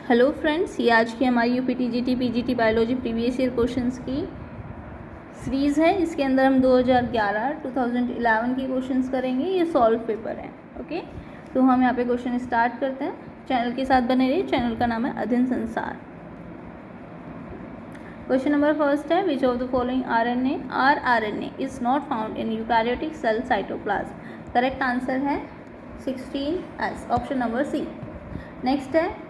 Hello friends, ये आज की हमारी UPT GT PGT biology previous year questions की सीरीज़ है। इसके अंदर हम 2011 के क्वेश्चंस करेंगे। ये सॉल्व पेपर है। ओके, तो हम यहाँ पे क्वेश्चन स्टार्ट करते हैं। चैनल के साथ बने रहिए। चैनल का नाम है अध्ययन संसार। क्वेश्चन नंबर फर्स्ट है, which of the following RNA is not found in eukaryotic cell cytoplasm. Correct answer है 16S, option number C. Next है,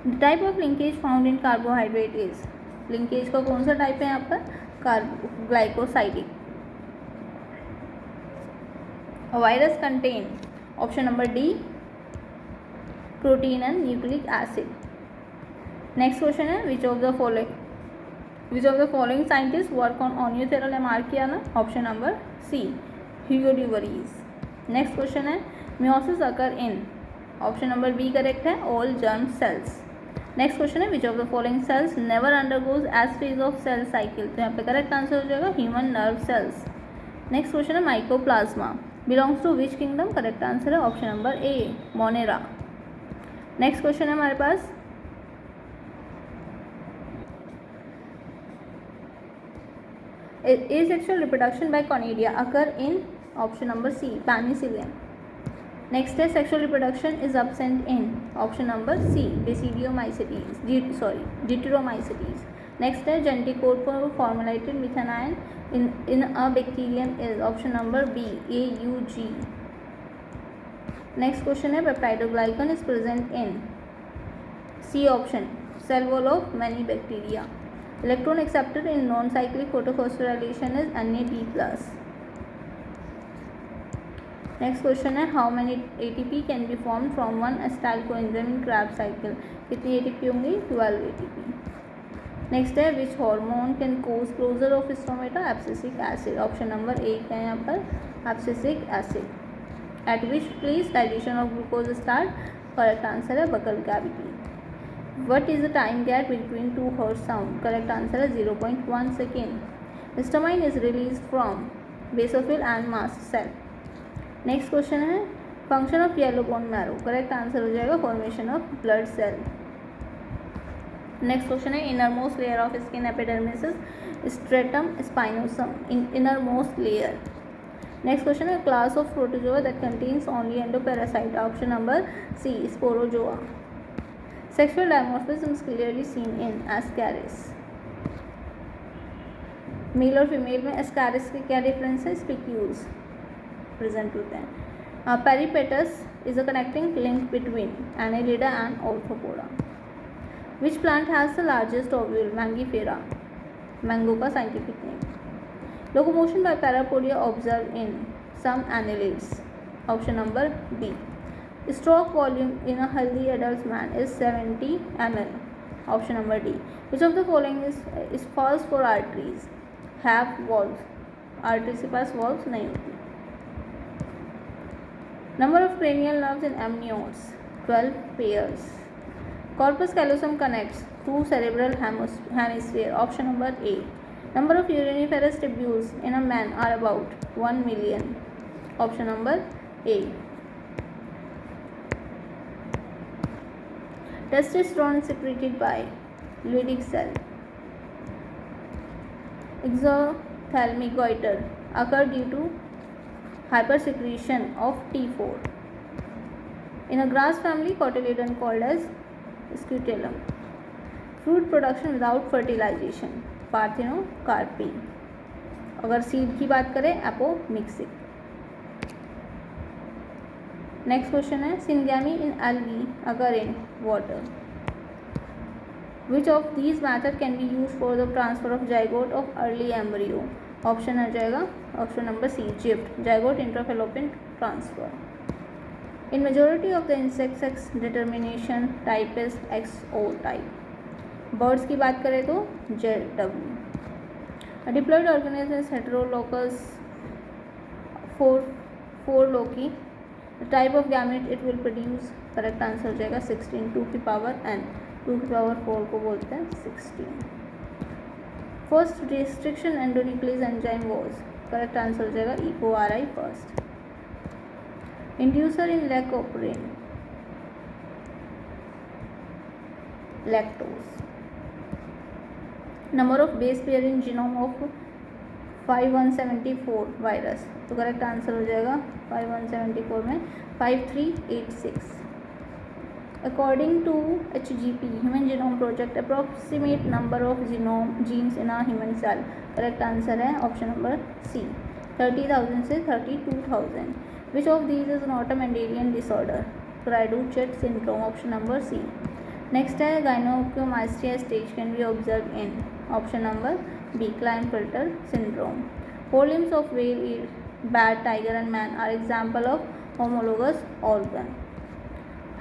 the type of linkage found in carbohydrate is. Linkage का कौन सा type है यहाँ पर? Glycosidic. Virus contain, option number D, protein and nucleic acid. Next question है, which of the following scientist work on Oenothera lamarckiana. Option number C, Hugo de Vries. Next question है, meiosis occur in. Option number B correct है, all germ cells. Next question है, which of the following cells never undergoes S phase of cell cycle. तो यहाँ पे correct answer हो जाएगा human nerve cells. Next question है, mycoplasma belongs to which kingdom. Correct answer है option number A, Monera. Next question है हमारे पास, asexual reproduction by conidia occur in option number C, penicillium. Next है, sexual reproduction is absent in option number C, Deuteromycetes. Next है, genetic code for formulated methionine in a bacterium is option number B, AUG. Next question है, peptidoglycan is present in C option, cell wall of many bacteria. Electron accepted in non-cyclic photophosphorylation is Na+. Next question है, how many ATP can be formed from one acetyl coenzyme in Krebs cycle। कितनी ATP होंगी? 12 ATP। Next है, which hormone can cause closure of stomata. Abscisic acid. Option number A है यहाँ पर, abscisic acid. At which place digestion of glucose start. Correct answer है buccal cavity. What is the time gap between two hertz sound? Correct answer है 0.1 second. Histamine is released from basophil and mast cell. Next question है, function of yellow bone marrow. Correct answer हो जाएगा formation of blood cell. Next question है, innermost layer of skin epidermis is stratum spinosum. Innermost layer. Next question है, class of protozoa that contains only endoparasite. Option number C, sporozoa. Sexual dimorphism is clearly seen in Ascaris. Male और female में Ascaris के क्या difference है? Spicules present होते हैं। Peripatus is a connecting link between Annelida and Arthropoda. Which plant has the largest ovule? Mangifera, mango का scientific name. Locomotion by parapodia observe in some annelids. Option number B. Stroke volume in a healthy adult man is 70 ml. Option number D. Which of the following is false for arteries? Have valves. Arteries के पास valves नहीं होती. Number of cranial nerves in amniotes 12 pairs. Corpus callosum connects two cerebral hemisphere. Option number A. Number of uriniferous tubules in a man are about 1 million. Option number A. Testosterone is secreted by Leydig cell. Exothalamic goiter occur due to hypersecretion of T4. In a grass family, cotyledon called as scutellum. Fruit production without fertilization, parthenocarpy. अगर seed की बात करें, apomixis. Next question है, syngamy in algae occur in water. Which of these method can be use for the transfer of zygote of early embryo. Option आ जाएगा option number C, GIFT, zygote intrafallopian transfer. In majority of the insect sex determination type is XO type. Birds की बात करें तो ZW। Diploid organism is heterozygous four loci. The type of gamete it will produce. Correct answer हो जाएगा 16, 2 की power n, 2 की power 4 को बोलते हैं 16। First restriction endonuclease enzyme was. Correct answer हो जाएगा EcoRI first. Inducer in lac operon. lactose. Number of base pair in genome of 5174 virus, तो करेक्ट आंसर हो जाएगा 5174 में 5386. According to HGP, Human Genome Project, approximate number of genes in a human cell. Correct answer है option number सी, 30,000 से 32,000. Which of these is not a Mendelian disorder? Craig-Duchet syndrome. Option number C. Next है gynecomastia stage can be observed in. Option number B, Klinefelter syndrome. Four limbs of whale, bat, tiger and man are example of homologous organ.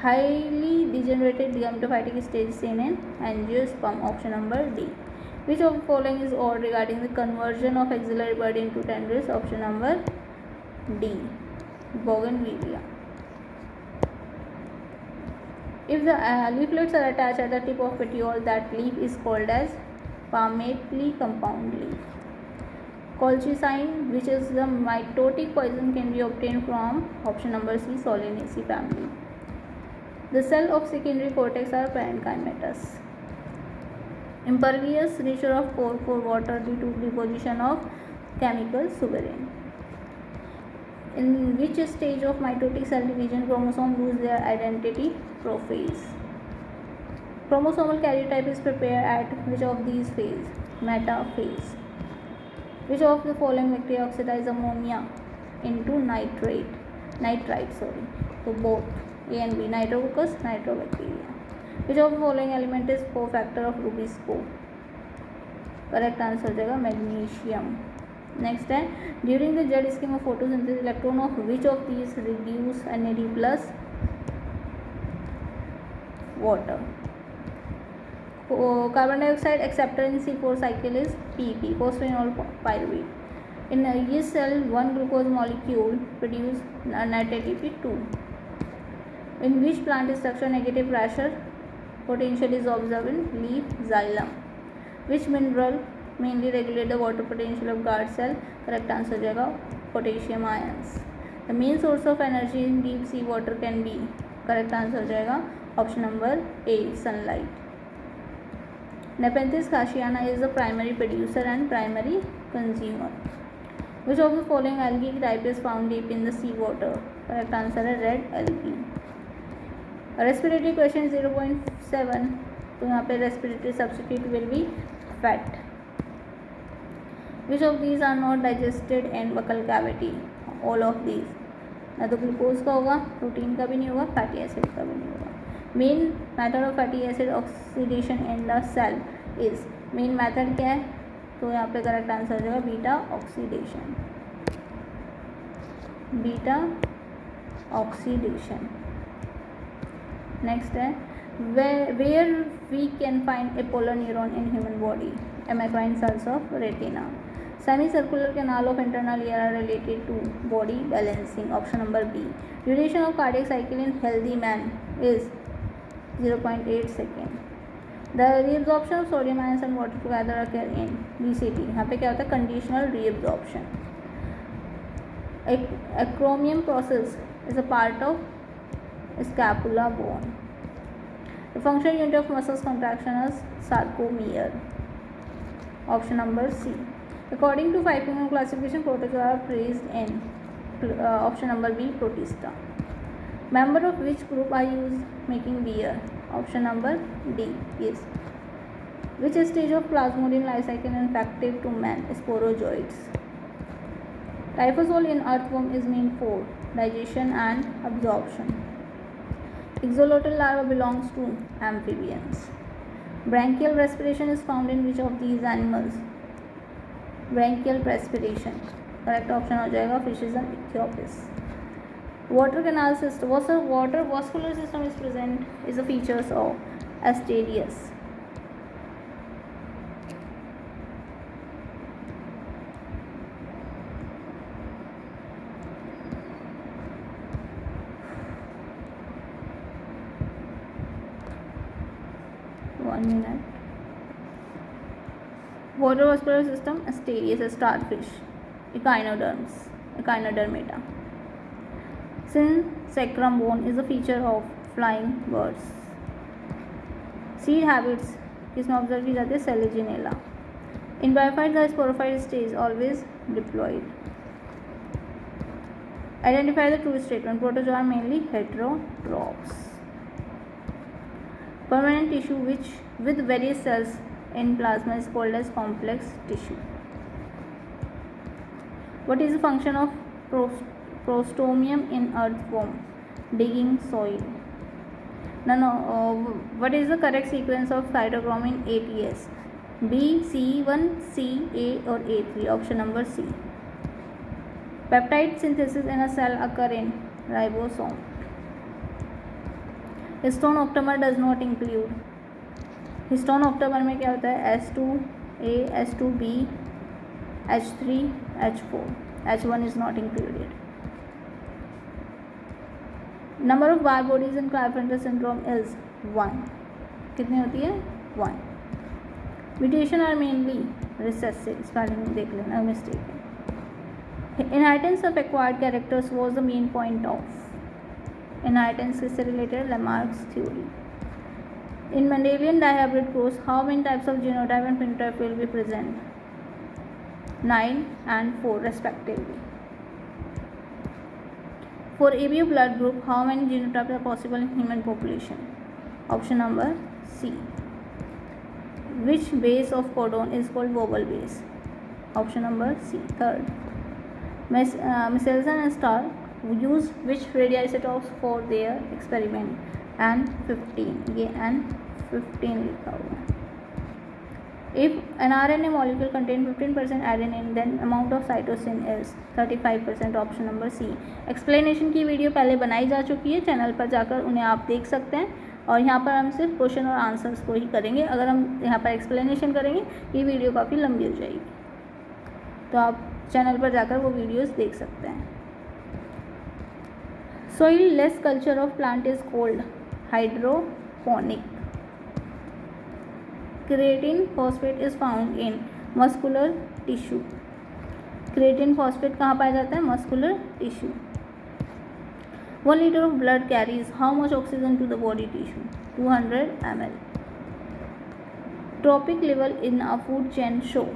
Highly degenerated gametophytic stage seen in angiosperm. Option number D. Which of the following is odd regarding the conversion of axillary bud into tendrils? Option number D, Bougainvillea. If the leaflets are attached at the tip of petiole, that leaf is called as palmately compound leaf. Colchicine, which is the mitotic poison, can be obtained from option number C, Solanaceae family. The cell of secondary cortex are parenchymatous. Impervious nature of pore for water due to deposition of chemical suberin. In which stage of mitotic cell division chromosome lose their identity? Prophase. Chromosomal karyotype is prepared at which of these phase? Metaphase. Which of the following bacteria oxidize ammonia into nitrite? So both A and B, Nitrococcus, Nitrobacteria. Which of the following element is cofactor of Rubisco? Correct answer हो जाएगा magnesium. Next है during the Z scheme of photosynthesis electron of which of these reduce NAD plus water. Carbon dioxide acceptor in C4 cycle is PP, phosphonol pyruvate. In a yeast cell, one glucose molecule produce net ATP 2. In which plant structure negative pressure potential is observed? In leaf xylem. Which mineral mainly regulate the water potential of guard cell? Correct answer हो जाएगा potassium ions. The main source of energy in deep sea water can be. Correct answer हो जाएगा option number A, sunlight. Nepenthes khasiana is the primary producer and primary consumer. Which of the following algae type is found deep in the sea water? Correct answer है red algae. Respiratory question 0.7, तो यहाँ पे respiratory substitute will be fat. Which of these are not digested in buccal cavity? All of these. ना तो glucose का होगा, protein का भी नहीं होगा, फैटी एसिड का भी नहीं होगा. Main method of fatty acid oxidation in the cell is, main method क्या है? तो यहाँ पे करेक्ट आंसर हो जाएगा बीटा ऑक्सीडेशन. नेक्स्ट है where we can find a polar neuron in human body? Amacrine cells of retina. Semicircular canal of internal ear are related to body balancing. Option number B. Duration of cardiac cycle in healthy man is 0.8 second. The reabsorption of sodium ions and water together occur in BCT. यहाँ पे क्या होता है? Conditional reabsorption. Acromion process is a part of scapula bone. The functional unit of muscles contraction is sarcomere. Option number C. According to 5-human classification, protozoa are placed in option number B, Protista. Member of which group are used making beer? Option number D, yes. Which stage of Plasmodium life cycle is infective to man? Sporozoites. Ribosome in earthworm is meant for digestion and absorption. Axolotl larva belongs to amphibians. Branchial respiration is found in which of these animals? Branchial respiration. Correct option हो जाएगा fishes and ichthyophis. Water canal system. Water vascular system is present is the features of Asterias. Water vascular system, Asterias, a starfish. Echinodermata. Synchronous bone is a feature of flying birds. Seed habits किसमें observe की जाती है? Selaginella. In bryophyte the sporophyte stage always diploid. Identify the true statement. Protozoa mainly heterotrophs. Permanent tissue which with various cells in plasma is called as complex tissue. What is the function of prostomium in earthworm? Digging soil. No. What is the correct sequence of cytochrome in ATS? B, C1, C, A or A3? Option number C. Peptide synthesis in a cell occur in ribosome. Histone octamer does not include. Histone octamer में क्या होता है? H2A, H2B, H3, H4. H1 is not included. Number of Barr bodies in Carpenter syndrome is 1. कितनी होती है? 1. Mutation are mainly recessive. Spelling देख लेना, mistake है. Inheritance of acquired characters was the main point of. Inheritance किससे रिलेटेड? Lamarck's theory. In Mendelian dihybrid growth, how many types of genotype and phenotype will be present? 9 and 4 respectively. For ABO blood group, how many genotypes are possible in human population? Option number C. Which base of codon is called Wobble base? Option number C. Third. Michelson and Stark use which radioisotopes for their experiment? N15. ये N15 लिखा हुआ है. If an RNA molecule contains 15% adenine, then amount of cytosine is 35%. Option number C. Explanation की video पहले बनाई जा चुकी है, चैनल पर जाकर उन्हें आप देख सकते हैं. और यहाँ पर हम सिर्फ क्वेश्चन और आंसर्स को ही करेंगे. अगर हम यहाँ पर एक्सप्लेनेशन करेंगे ये वीडियो काफ़ी लंबी हो जाएगी, तो आप चैनल पर जाकर वो वीडियोस देख सकते हैं. Soil less culture of plant is called hydroponic. Creatine phosphate is found in muscular tissue. Creatine phosphate कहाँ पाया जाता है? Muscular tissue. 1 liter of blood carries how much oxygen to the body tissue? 200 ml. Trophic level in a food chain show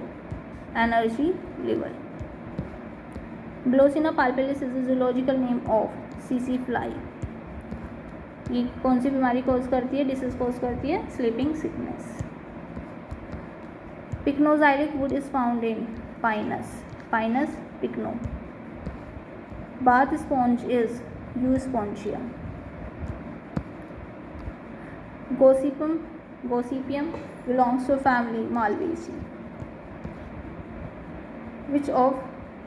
energy level. Glossina palpalis is the zoological name of CC fly. ये कौन सी बीमारी cause करती है? Disease cause करती है sleeping sickness. Pycnoxylic wood is found in Pinus pycno. Bath sponge is Euspongia. Gossypium belongs to family Malvaceae. Which of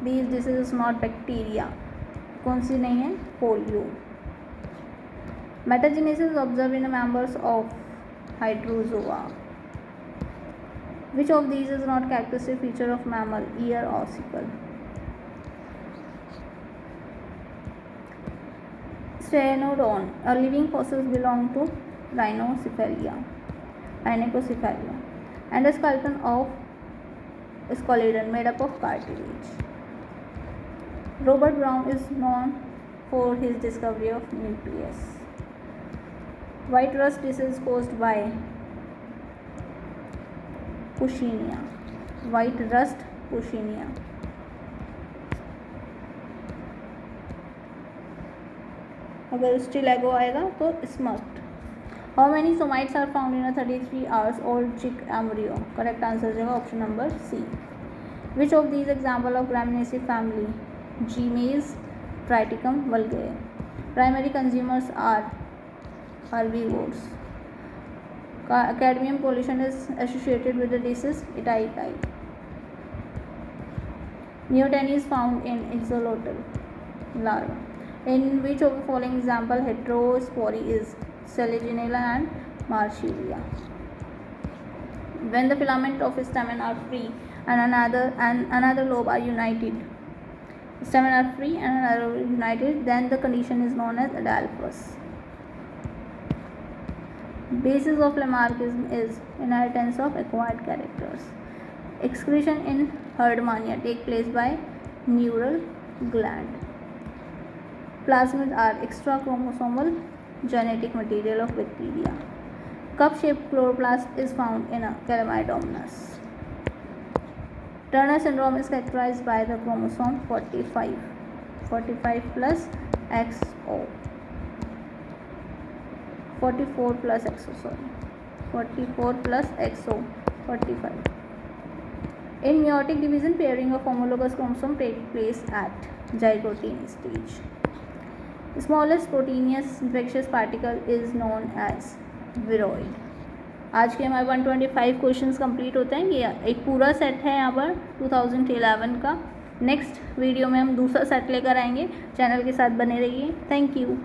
these diseases is not bacteria? कौन सी नहीं है? Polio. Metagenesis observed in the members of Hydrozoa. Which of these is not characteristic feature of mammal? Ear ossicle. Strenodon. A living fossils belong to Rhinocephalia. Endoskeleton of Scalodon made up of cartilage. Robert Brown is known for his discovery of nucleus. White rust disease caused by Puccinia. White rust Puccinia. अगर स्टिलेगो आएगा तो स्मस्ट. How many somites are found in a 33 hours old chick embryo? Correct answer is option number C. Which of these example of Gramineaceae family? Gmaze, Triticum vulgare. Primary consumers are herbivores. Cadmium pollution is associated with the disease Itaikai. Neoteny is found in axolotl larva. In which of the following example heterospory is Selaginella and Marshallea? When the filament of a stamen are free and another lobe are united, stamen are free and another united, then the condition is known as adelphous. Basis of Lamarckism is inheritance of acquired characters. Excretion in herdmania take place by neural gland. Plasmids are extra chromosomal genetic material of bacteria. Cup shaped chloroplast is found in a Calamadomonas. Turner syndrome is characterized by the chromosome 45 plus XO 44 plus XO 45. In meiotic division, pairing of homologous chromosome takes place at zygote stage. The smallest proteinous infectious particle is known as viroid. आज के हमारे 125 questions complete होते हैं. ये एक पूरा set है यहाँ पर 2011 का. नेक्स्ट वीडियो में हम दूसरा सेट लेकर आएंगे. चैनल के साथ बने रहिए. Thank you.